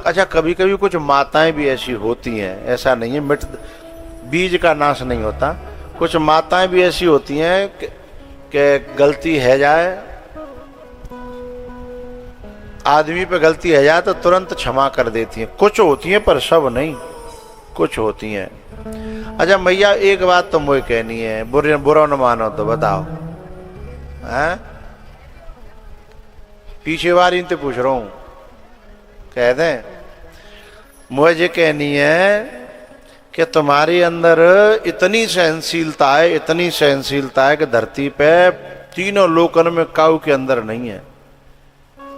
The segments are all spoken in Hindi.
अच्छा कभी कभी कुछ माताएं भी ऐसी होती हैं, ऐसा नहीं है, बीज का नाश नहीं होता। कुछ माताएं भी ऐसी होती हैं कि गलती है जाए, आदमी पे गलती है जाए तो तुरंत क्षमा कर देती हैं। कुछ होती हैं पर सब नहीं, कुछ होती हैं। अच्छा मैया एक बात तो मुझे कहनी है, बुरा न मानो तो बताओ, हैं? पीछे बार इनसे पूछ रहा हूं, कह दें मुझे कहनी है कि तुम्हारे अंदर इतनी सहनशीलता है, इतनी सहनशीलता है कि धरती पे तीनों लोकन में काऊ के अंदर नहीं है,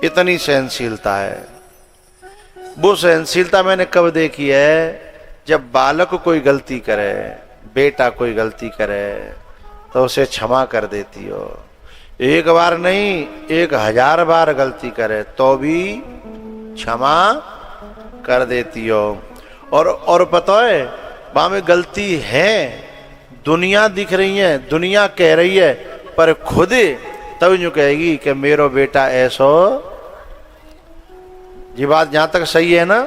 इतनी सहनशीलता है। वो सहनशीलता मैंने कब देखी है? जब बालक कोई गलती करे, बेटा कोई गलती करे तो उसे क्षमा कर देती हो। एक बार नहीं, 1000 बार गलती करे तो भी क्षमा कर देती हो। और पता है वहां में गलती है, दुनिया दिख रही है, दुनिया कह रही है, पर खुद तब यूं कहेगी कि मेरो बेटा ऐसो। ये बात जहां तक सही है ना,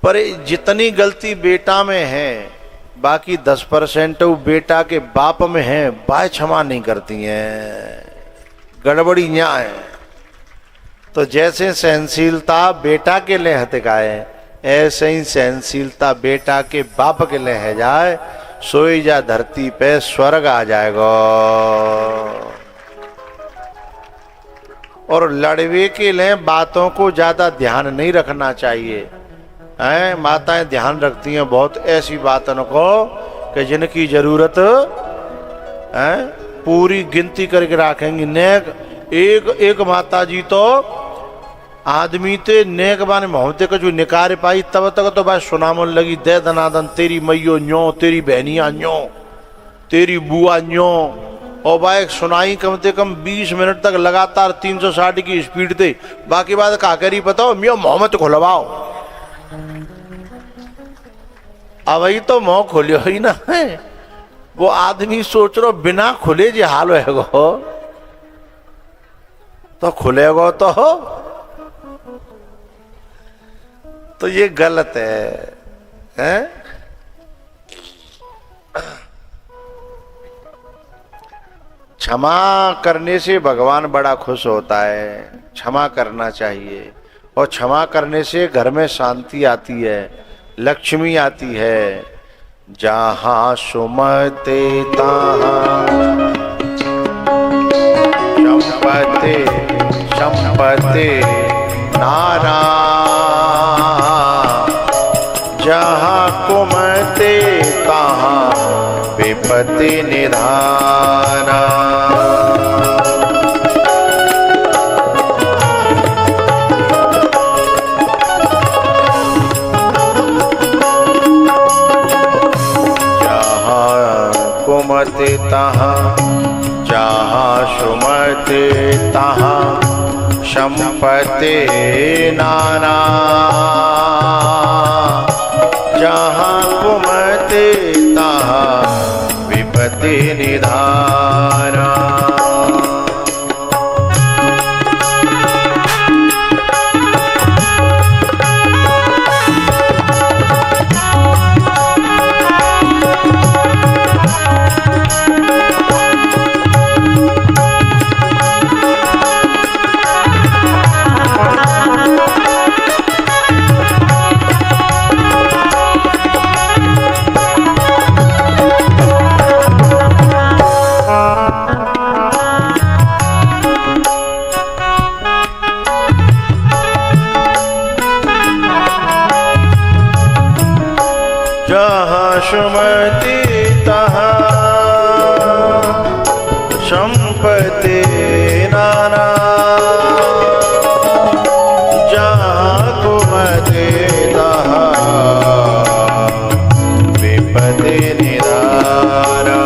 पर जितनी गलती बेटा में है बाकी 10% वो बेटा के बाप में है, बाय क्षमा नहीं करती हैं, गड़बड़ी यहाँ है। तो जैसे सहनशीलता बेटा के लिए हथिकाए, ऐसे ही सहनशीलता बेटा के बाप के लिए है जाए, सोई जा धरती पे स्वर्ग आ जाएगा। और लड़वे के लिए बातों को ज्यादा ध्यान नहीं रखना चाहिए। हैं माताएं ध्यान रखती हैं बहुत ऐसी बातों को कि जिनकी जरूरत है पूरी गिनती करके रखेंगी। नेक एक माता जी तो आदमी ते नेक बाने मोहब्बत का जो निकार पाई तब तक तो बस सुनामन लगी, दे दनादन तेरी मैयो न्यो, तेरी बहनिया न्यो, तेरी बुआ न्यो। और भाई सुनाई कम से कम 20 मिनट तक लगातार 360 की स्पीड थे। बाकी बात का करी बताओ, मियो मोहम्मद खुलवाओ। अब वही तो मुंह खोलियो ही ना है। वो आदमी सोच रो बिना खुले जी हाल होएगो तो खुलेगो तो हो, तो ये गलत है, हैं? क्षमा करने से भगवान बड़ा खुश होता है, क्षमा करना चाहिए। और क्षमा करने से घर में शांति आती है, लक्ष्मी आती है। जहाँ सुमते तहाँ संपत्ति संपत्ति नाना, जहाँ कुमते तहाँ विपत्ति निधाना। सुमते तहाँ जहाँ सुमते तहाँ संपत्ति नाना, जहाँ कुमते तहाँ विपत्ति निधाना। जहाँ सुमति तहाँ संपत्ति नाना, जहाँ कुमति तहाँ विपत्ति निधाना।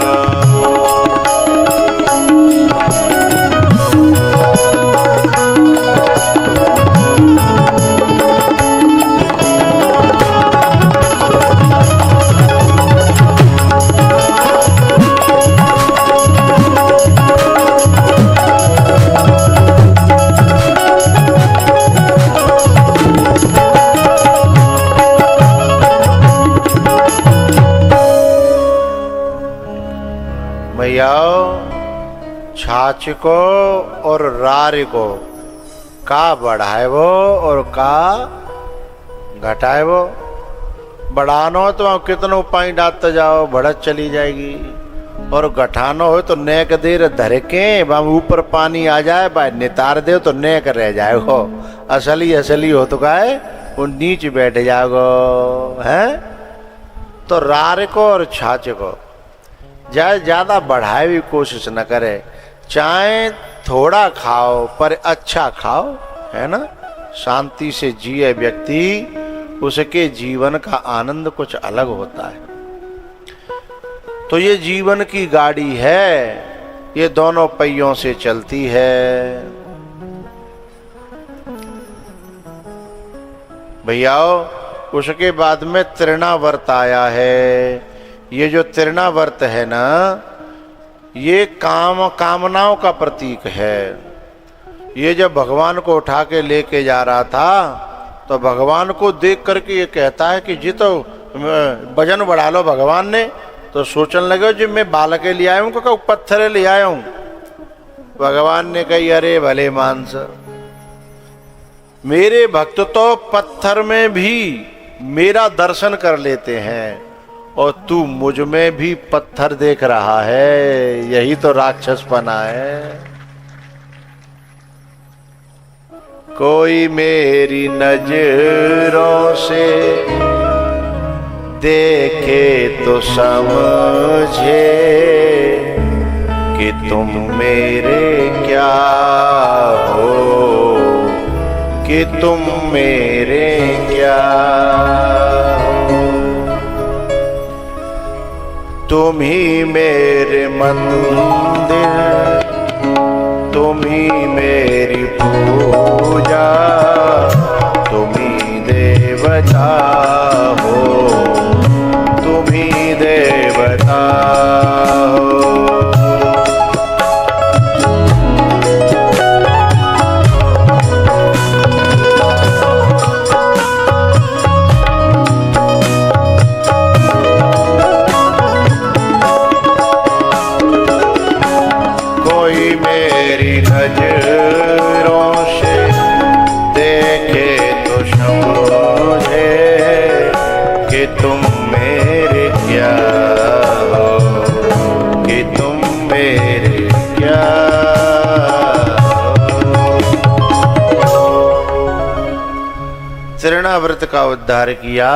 भैया छाछ को और रार को का बढ़ाए वो और का घटाए वो। बढ़ानो तो आप कितनो पानी डालते जाओ बढ़त चली जाएगी, और घटानो हो तो नेक देर धर के बाम ऊपर पानी आ जाए बा नितार दे तो नेक रह जाएगो। असली असली हो तो काहे वो नीचे बैठ जाओगो है। तो रार को और छाछ को जाए ज्यादा बढ़ाए भी कोशिश न करे, चाहे थोड़ा खाओ पर अच्छा खाओ, है ना। शांति से जिए व्यक्ति, उसके जीवन का आनंद कुछ अलग होता है। तो ये जीवन की गाड़ी है, ये दोनों पहियों से चलती है। भैयाओ उसके बाद में तृणावर्त आया है। ये जो तृणावर्त है ना, ये कामनाओं का प्रतीक है। ये जब भगवान को उठा के लेके जा रहा था तो भगवान को देख करके ये कहता है कि जी तो वजन बढ़ा लो भगवान ने। तो सोचने लगे जी मैं बालक ले आया हूँ क्योंकि पत्थर ले आया हूँ। भगवान ने कही अरे भले मानस, मेरे भक्त तो पत्थर में भी मेरा दर्शन कर लेते हैं और तू मुझ में भी पत्थर देख रहा है, यही तो राक्षसपना है। कोई मेरी नजरों से देखे तो समझे कि तुम मेरे क्या हो, कि तुम मेरे क्या हो। तुम ही मेरे मंदिर, तुम ही मेरी पूजा, तुम ही देवता हो, तुम ही देवता हो। कोई मेरी नजरों से देखे तो समझे कि तुम मेरे क्या हो, कि तुम मेरे क्या हो। तृणाव्रत का उद्धार किया।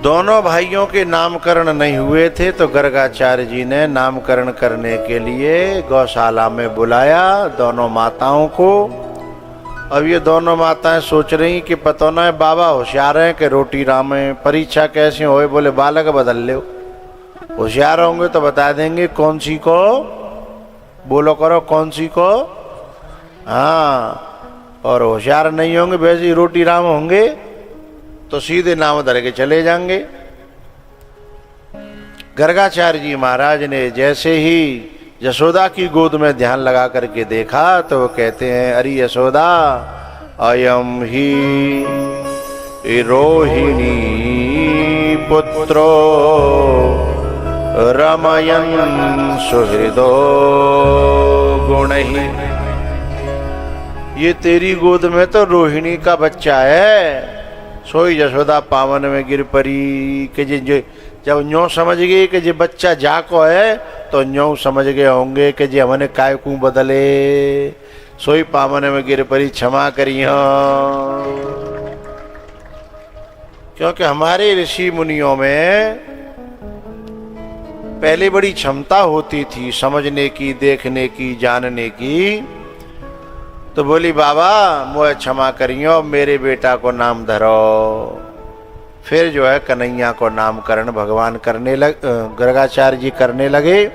दोनों भाइयों के नामकरण नहीं हुए थे तो गर्गाचार्य जी ने नामकरण करने के लिए गौशाला में बुलाया दोनों माताओं को। अब ये दोनों माताएं सोच रही कि पता ना है बाबा होशियार हैं कि रोटी राम है, परीक्षा कैसे होए, बोले बालक बदल लो। होशियार होंगे तो बता देंगे कौन सी को, बोलो करो कौन सी को। हाँ, और होशियार नहीं होंगे वैसे ही रोटी राम होंगे तो सीधे नाम धर के चले जाएंगे। गर्गाचार्य जी महाराज ने जैसे ही यशोदा की गोद में ध्यान लगा करके देखा तो वो कहते हैं अरे यशोदा अयम ही रोहिणी पुत्रो रमयन सुहृदो गुणहि। ये तेरी गोद में तो रोहिणी का बच्चा है। सोई यशोदा पावन में गिर परी कि जब न्यों समझ गए कि जे बच्चा जाको है तो न्यों समझ गए होंगे कि जे हमने काय को बदले। सोई पावन में गिर परी क्षमा करियो। क्योंकि हमारे ऋषि मुनियों में पहले बड़ी क्षमता होती थी समझने की, देखने की, जानने की। तो बोली बाबा मुझे क्षमा करियो, मेरे बेटा को नाम धरो। फिर जो है कन्हैया को नामकरण भगवान करने गर्गाचार्य जी करने लगे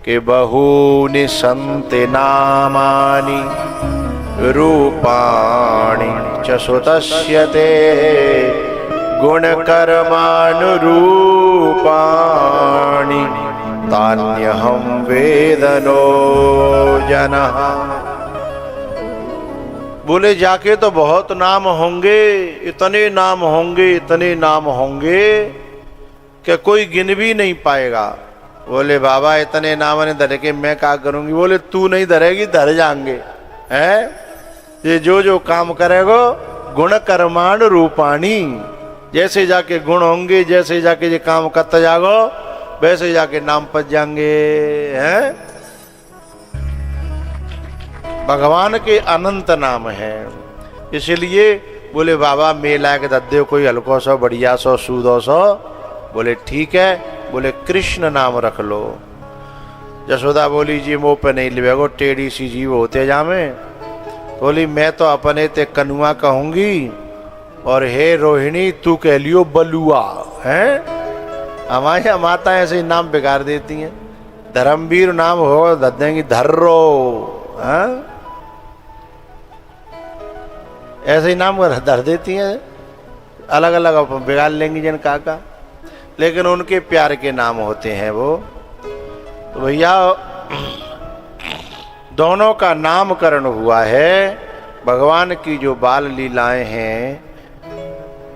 कि बहूनि सन्ति नामानि रूपाणि च सुतस्य ते गुणकर्मानुरूपाणि तान्यहं वेदनो जनः। बोले जाके तो बहुत नाम होंगे, इतने नाम होंगे, इतने नाम होंगे कि कोई गिन भी नहीं पाएगा। बोले बाबा इतने नाम ने धर के मैं क्या करूंगी? बोले तू नहीं धरेगी, धर जाएंगे। है ये जो जो काम करेगो गुण कर्माण रूपाणी, जैसे जाके गुण होंगे, जैसे जाके ये काम करता जागो, वैसे जाके नाम पच जाएंगे। हैं भगवान के अनंत नाम है। इसलिए बोले बाबा मेला के दद्दे कोई हल्को सो बढ़िया सो सूदो सो। बोले ठीक है। बोले कृष्ण नाम रख लो। जसोदा बोली जी मुँह पे नहीं लिवेगो, टेढ़ी सी जीव होते जामे। बोली मैं तो अपने ते कनुआ कहूंगी, और हे रोहिणी तू कह लियो बलुआ। है हमारी माता ऐसे ही नाम बिगाड़ देती हैं। धर्मवीर नाम हो धर देंगी धर्रो। हाँ ऐसे ही नाम धर देती हैं, अलग अलग बिगाड़ लेंगी जन काका, लेकिन उनके प्यार के नाम होते हैं वो। तो भैया दोनों का नामकरण हुआ है। भगवान की जो बाल लीलाएं हैं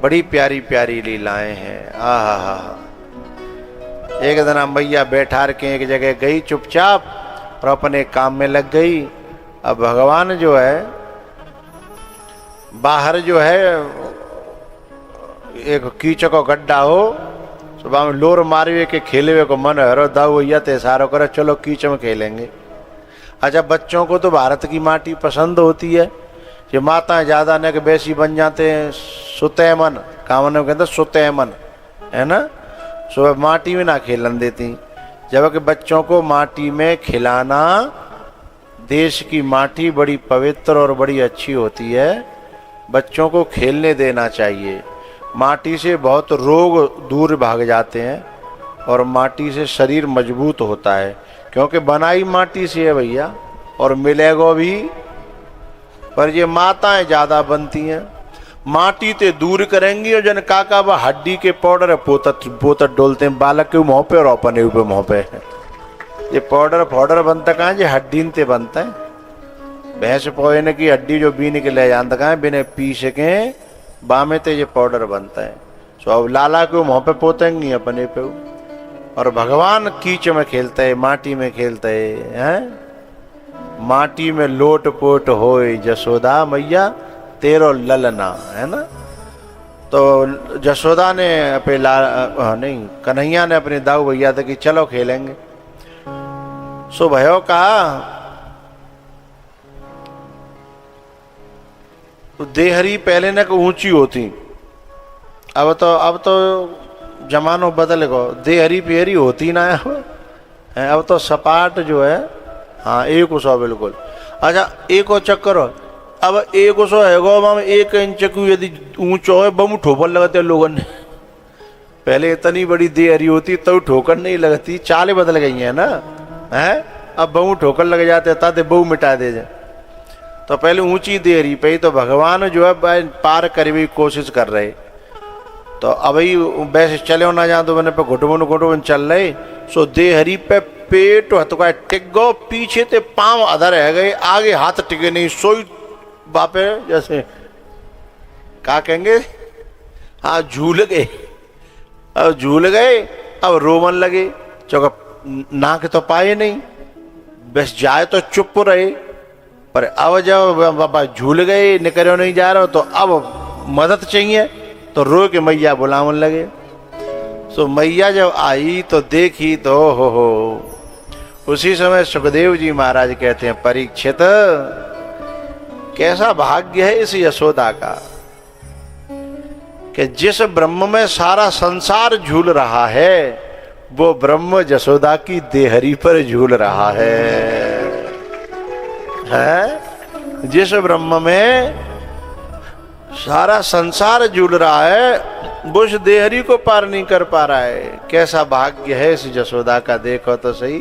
बड़ी प्यारी प्यारी लीलाएं हैं। आहा एक दिन मैया बैठा के एक जगह गई चुपचाप और अपने काम में लग गई। अब भगवान जो है बाहर जो है एक कीचक को गड्ढा हो, सुबह में लोर मारे के खेले हुए को मन है दाऊ भैया ते सारो करे चलो कीच में खेलेंगे। अच्छा बच्चों को तो भारत की माटी पसंद होती है। ये माताएं ज्यादा न कि बेसी बन जाते हैं सुतैमन, कामन कहते सुतैमन, है ना। सुबह माटी में ना खेलन देती, जबकि बच्चों को माटी में खिलाना, देश की माटी बड़ी पवित्र और बड़ी अच्छी होती है, बच्चों को खेलने देना चाहिए। माटी से बहुत रोग दूर भाग जाते हैं और माटी से शरीर मजबूत होता है, क्योंकि बनाई माटी से है भैया, और मिलेगो भी। पर ये माताएं ज्यादा बनती हैं, माटी ते दूर करेंगी और जन काका बा हड्डी के पाउडर पोतत डोलते हैं बालक के मुँह पे और अपने ऊपर मुँह पे। ये पाउडर बनता कहाँ, ये हड्डी ते बनता है। भैंस पोने की हड्डी जो बीन के ले जाता कहाँ, बिना पीस के बामे ते ये पाउडर बनता है। सो अब लाला को मुँह पे पोतेंगी अपने पे। और भगवान कीच में खेलते है, माटी में खेलते हैं। माटी में लोट पोट होए जसोदा मैया तेरो ललना, है ना। तो जसोदा ने अपने नहीं कन्हैया ने अपने दाऊ भैया था कि चलो खेलेंगे। सो भयो कहा तो देहरी पहले न ऊंची होती, अब तो जमानो बदल गो, देहरी पेहरी होती ना है। अब तो सपाट जो है, हाँ 100 बिल्कुल। अच्छा 1 चक्कर हो, अब 100 है गो, हम 1 इंच को यदि ऊंचो है बम ठोकर लगाते लोगों ने। पहले इतनी बड़ी देहरी होती तब ठोकर नहीं लगती, चालें बदल गई है ना। है अब बहु ठोकर लग जाते ताते बहु मिटा दे जाए। तो पहले ऊंची देहरी पे तो भगवान जो है पार करने की कोशिश कर रहे। तो अभी वैसे चले ना जाए तो मैंने पे घुटबुन चल रहे। सो देहरी पे पेट हथुका टिक गो, पीछे ते पांव अधर रह गए, आगे हाथ टिके नहीं। सोई बापे जैसे क्या कहेंगे, हाँ झूल गए। अब झूल गए, अब रोवन लगे, चौका नाक तो पाए नहीं, बस जाए तो चुप रहे। पर अब जब बाबा झूल गए, निकलो नहीं जा रहे हो, तो अब मदद चाहिए, तो रो के मैया बुलावन लगे। सो मैया जब आई तो देखी तो हो उसी समय सुखदेव जी महाराज कहते हैं, परीक्षित कैसा भाग्य है इस यशोदा का कि जिस ब्रह्म में सारा संसार झूल रहा है वो ब्रह्म यशोदा की देहरी पर झूल रहा है। जिस ब्रह्म में सारा संसार झूल रहा है वो उस देहरी को पार नहीं कर पा रहा है। कैसा भाग्य है इस यशोदा का, देखो तो सही।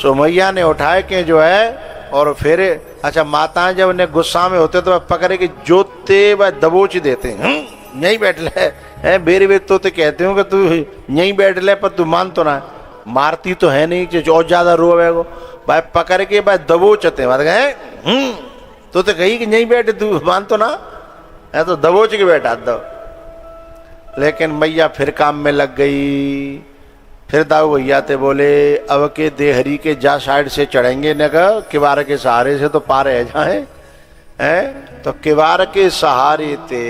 सो मैया ने उठाए के जो है और फिर अच्छा माताएं जब उन्हें गुस्सा में होते तो पकड़े के जोते व दबोच देते हैं। यहीं बैठ ले है बेरी बेर तो कहते हो कि तू यहीं बैठ ले, पर तू मान तो ना, मारती तो है नहीं कि और ज्यादा रोवे को भाई पकड़ के भाई दबोचते बात कहे तो कही कि यहीं बैठे तू मान तो ना है, तो दबोच के बैठा दो। लेकिन मैया फिर काम में लग गई। फिर दाऊ भैया ते बोले अब के देहरी के जा साइड से चढ़ेंगे न किवाड़ के सहारे से तो पार रह जाए हैं। तो किवाड़ के सहारे ते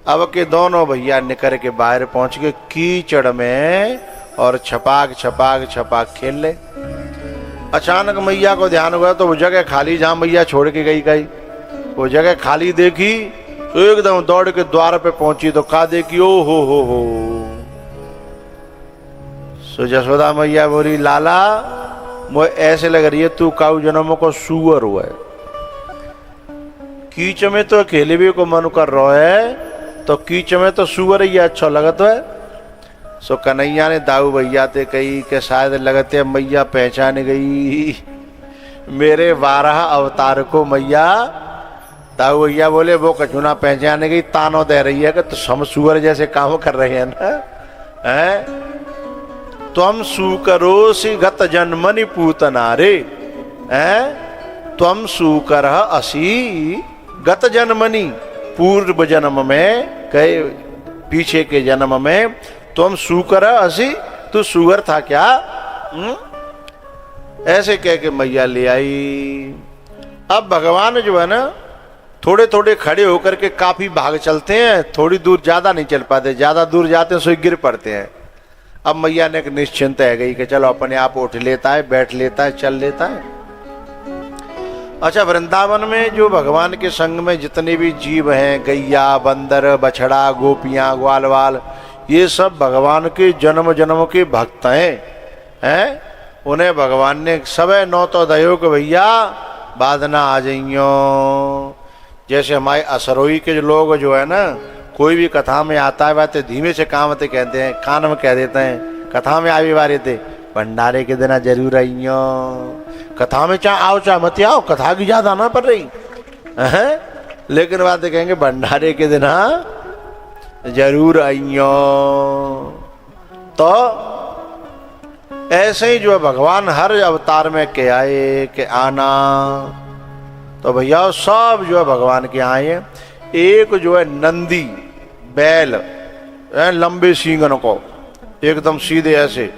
अब के दोनों भैया निकर के बाहर पहुंच गए कीचड़ में और छपाक छपाक छपाक खेल ले। अचानक मैया को ध्यान हुआ तो वो जगह खाली जहां मैया छोड़ के गई वो जगह खाली देखी तो एकदम दौड़ के द्वार पे पहुंची तो कहा देखी ओ हो। सो जसोदा मैया बोली लाला मुझे ऐसे लग रही है तू काऊ जन्म को सुअर हुआ है। कीच में तो अकेले भी को मन कर रहा है तो कीच में तो सुअर ही अच्छा लगत है। सो कन्हैया ने दाऊ भैया ते कही कि शायद लगते मैया पहचान गई मेरे 12 अवतार को। मैया दाऊ भैया बोले वो कछुना पहचान गई तानो दे रही है कि तो हम सुअर जैसे काम कर रहे हैं ना हैं। त्वम सुकरोसि गत जन्मनि पूतना रे हैं। त्वम सुकर असी गत जन्मनि पूर्व जन्म में कहे पीछे के जन्म में तुम सुकर असी तू सुअर था क्या। ऐसे कह के मैया ले आई। अब भगवान जो है ना थोड़े थोड़े खड़े होकर के काफी भाग चलते हैं, थोड़ी दूर ज्यादा नहीं चल पाते, ज्यादा दूर जाते हैं सो गिर पड़ते हैं। अब मैया ने एक निश्चिंत है गई कि चलो अपने आप उठ लेता है, बैठ लेता है, चल लेता है। अच्छा, वृंदावन में जो भगवान के संग में जितने भी जीव हैं, गैया, बंदर, बछड़ा, गोपियां, ग्वाल वाल, ये सब भगवान के जन्म जन्म के भक्त हैं। उन्हें भगवान ने सब नौ तो दयो के भैया बादना आ जाइयो। जैसे हमारे असरोई के जो लोग जो है ना, कोई भी कथा में आता है बात धीमे से कामते कहते हैं, कान में कह देते हैं। कथा में आवे बारे थे भंडारे के दिन जरूर आइयो। कथा में चाहे आओ चाहे मत आओ, कथा की ज्यादा ना पड़ रही है, लेकिन बातें कहेंगे भंडारे के दिन जरूर आइयो। तो ऐसे ही जो है भगवान हर अवतार में के आए के आना। तो भैया सब जो है भगवान के आए। एक जो है नंदी बैल लंबे सींगन को एकदम सीधे ऐसे,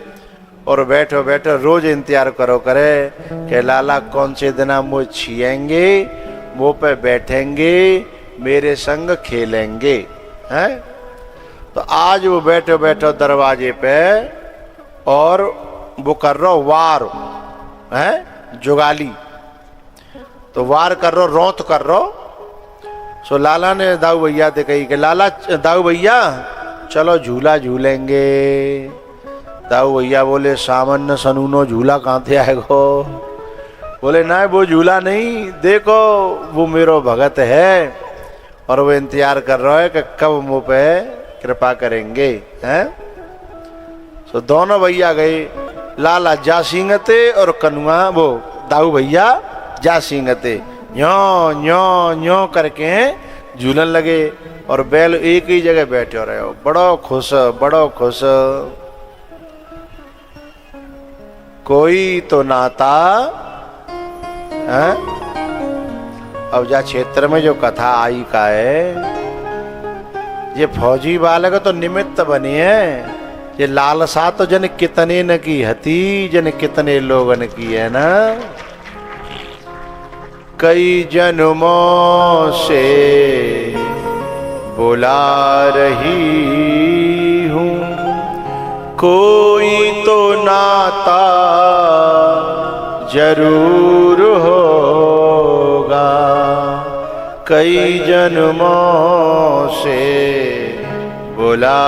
और बैठो बैठो रोज इंतजार करो करे कि लाला कौन से दिन मुझ छिएंगे, मुँह पे बैठेंगे, मेरे संग खेलेंगे हैं। तो आज वो बैठो बैठो दरवाजे पे और वो कर रहा वार है जुगाली, तो वार कर रो, रौत कर रो। सो लाला ने दाऊ भैया से कही कि लाला दाऊ भैया चलो झूला झूलेंगे। दाऊ भैया बोले सामान्य सनूनो झूला कहाँ थे आएगो। बोले ना वो झूला नहीं, देखो वो मेरो भगत है और वो इंतजार कर रहा है कि कब मुँह पे कृपा करेंगे हैं। सो दोनों भैया गए, लाला जा सिंगते और कनुआ वो दाऊ भैया जा सिंगते, न्यो न्यो न्यो करके झूलन लगे और बैल एक ही जगह बैठे रहे हो, बड़ो खुश बड़ो खुश। कोई तो नाता है। अब जा क्षेत्र में जो कथा आई का है, ये फौजी बालक तो निमित्त बनी है, ये लालसा तो जन कितने न की हती, जन कितने लोगन की है ना। कई जन्मों से बुला रही हूँ, कोई तो नाता जरूर होगा। कई जन्मों से बुला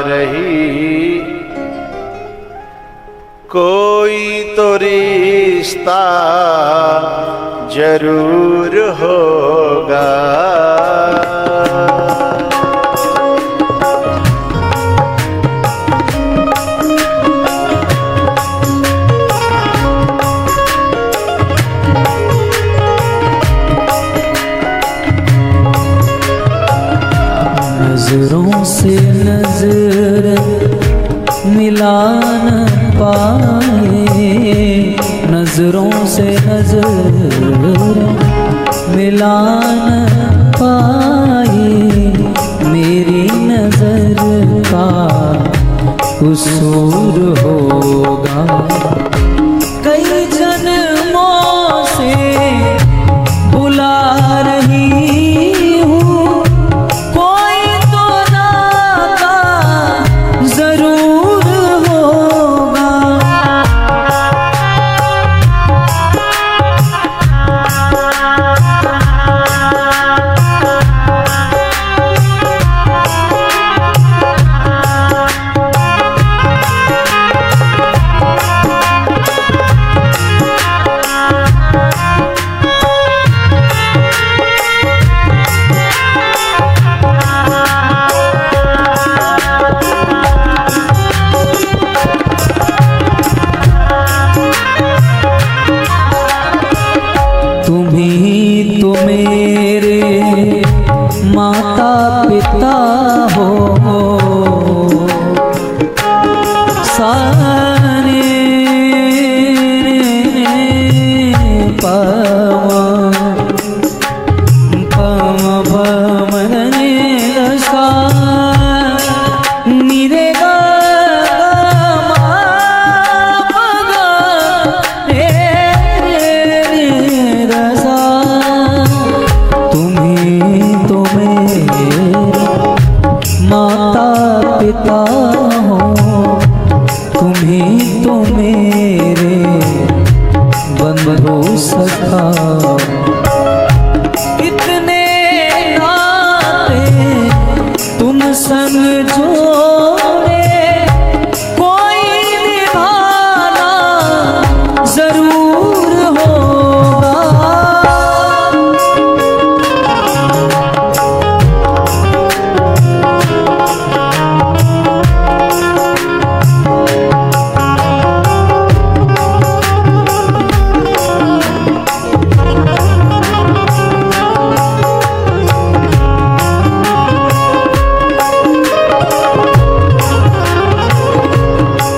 रही, कोई तो रिश्ता जरूर होगा। नजरों से नजर मिला न पाए, नजरों से नजर मिला न पाए, मेरी नजर का कसूर होगा। कई जन्मों से बुला रही हूँ, कोई तो नाता जरूर होगा। तुम्ही तो मेरे माता पिता हो, सारे पम पम सा निरे गा माता पिता हो, तुम्ही तो मेरे बंधु सखा। इतने नाते तुम संग जोड़े, कोई निभाना जरूर होगा।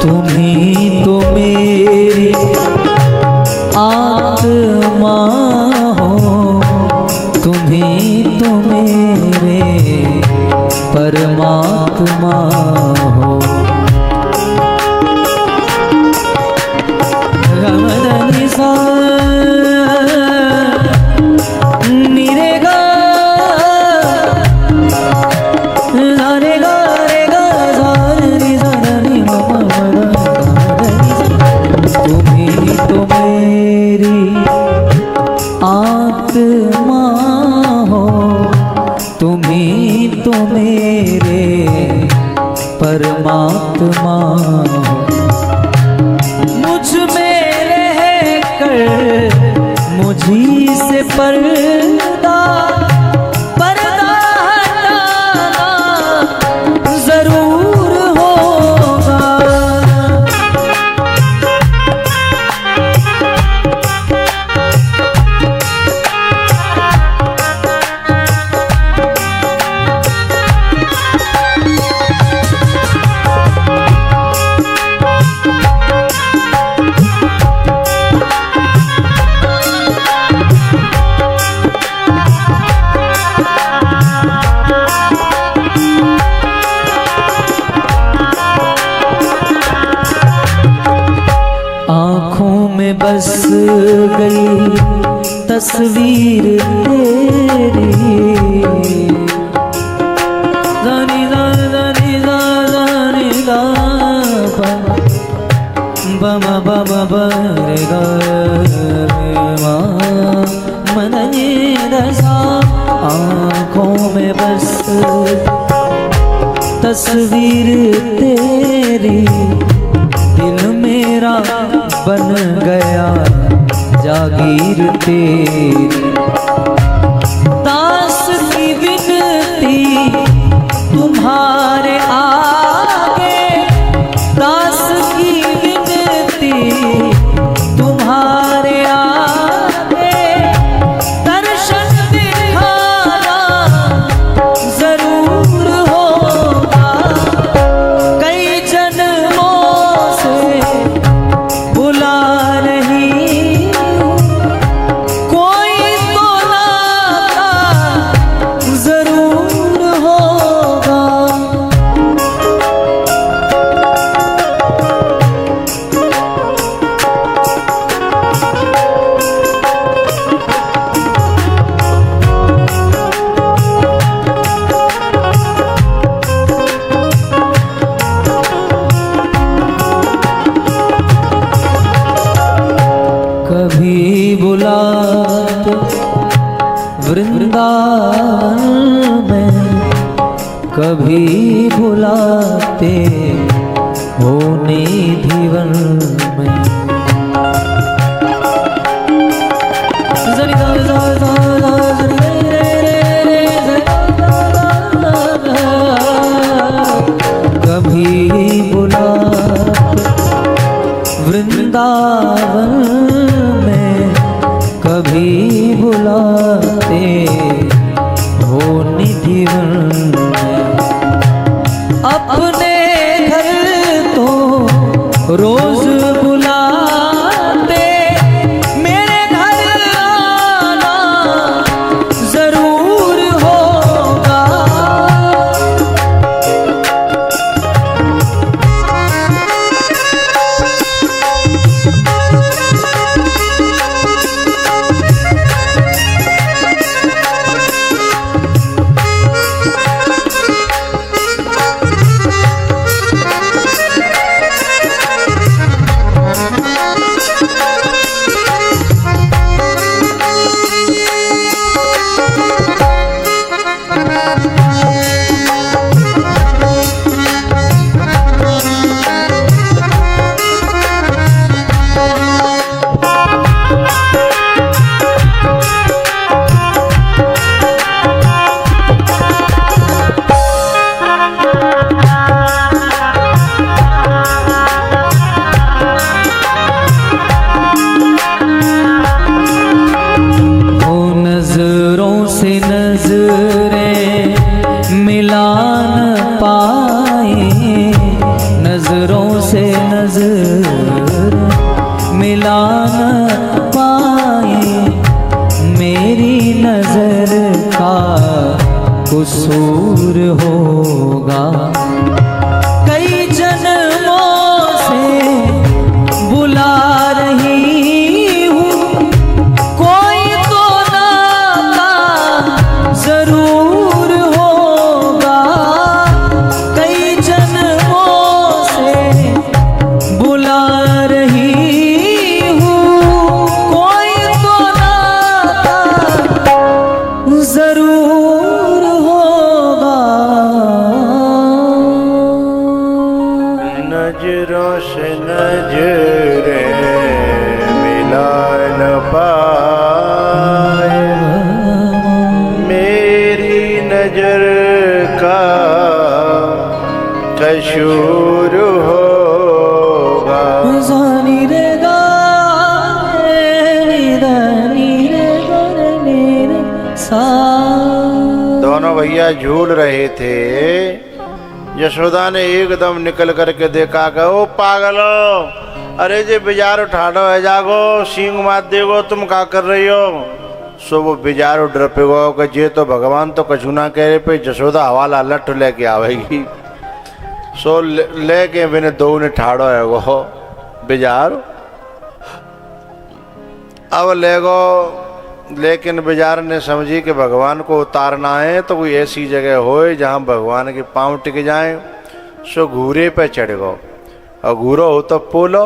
तुम्ही तो मेरी आत्मा हो, तुम्ही तो मेरे परमात्मा हो। गमदनि सा निरे गा रे गा रे गा सा नी तुम्ही तो मेरी आत्मा हो, तुम्ही तो मेरे परमात्मा हो। मुझ में रह कर मुझी से पर्दा पर्दा हटाना जरूर होगा। आँखों में बस गई तस्वीर तेरी, जानी जानी जानी गा बम बम बरे गा मन दशा। आँखों में बस तस्वीर तेरी, दिल मेरा बन गया जागीर तेरी। दास की विनती तुम्हारे आगे, दास की विनती तुम्हारे आगे, दर्शन दिखाना जरूर होगा। कई जन्मों से बुला रही हूँ, कोई तो ना वृंदावन में कभी बुलाते हो निधिवन में। कभी बुलाते वृंदावन में, कभी बुलाते हो निधिवन में। अपने घर तो रोज बुलाते, मेरे घर आना जरूर होगा। मिला न पाए, मेरी नजर का कसूर होगा। कई जन्मों से बुला रही हूँ, कोई तो नाता जरूर होगा। कई जन्मों से बुला रही हूँ, कोई तो नाता जरूर होगा। नजरों से नजरें मिला न पाए, मेरी नजर का कसूर होगा। जानी रे गा रे सा। दोनों भैया झूल रहे थे। यशोदा ने एकदम निकल करके देखा कि ओ पागलो, अरे जे बिजार उठाड़ो है, जागो सींग मात देगो, तुम क्या कर रही हो। सो वो बिजार डर पे गो कि जे तो भगवान तो कछु ना कह रहे पे, यशोदा हवाला लट लेके आवेगी। सो लेके मैंने दो ने ठाड़ो है वो बिजार। अब ले गो, लेकिन बेजार ने समझी कि भगवान को उतारना है तो कोई ऐसी जगह होए जहाँ भगवान के पांव टिक जाए। सो घूरे पे चढ़ गो, और घूरो हो तो पोलो।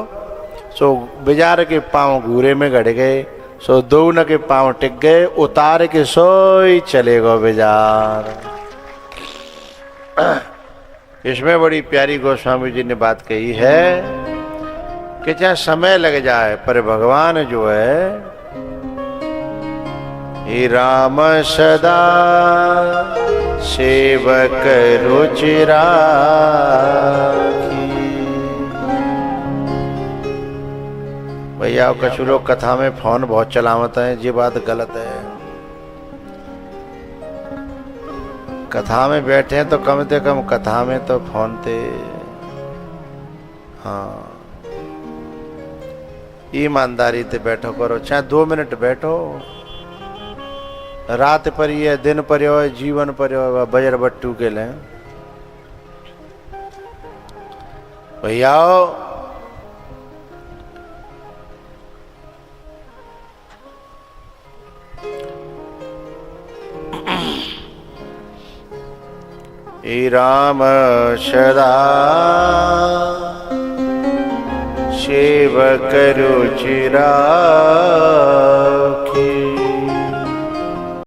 सो बेजार के पांव घूरे में गड़ गए। सो दोनों के पांव टिक गए, उतार के सोई चले गो बेजार। इसमें बड़ी प्यारी गोस्वामी जी ने बात कही है कि चाहे समय लग जाए पर भगवान जो है हे राम सदा सेवक रुचि राखी। भैया कछु लोग कथा में फोन बहुत चलावत है, ये बात गलत है। कथा में बैठे हैं तो कम से कम कथा में तो फोन थे। हाँ, ईमानदारी से बैठो करो, चाहे 2 मिनट बैठो। रात पर ही है, दिन पर हो, जीवन पर हो, बजर बट्टू के लें भैया। हे राम सदा सेवक रुचि राखी।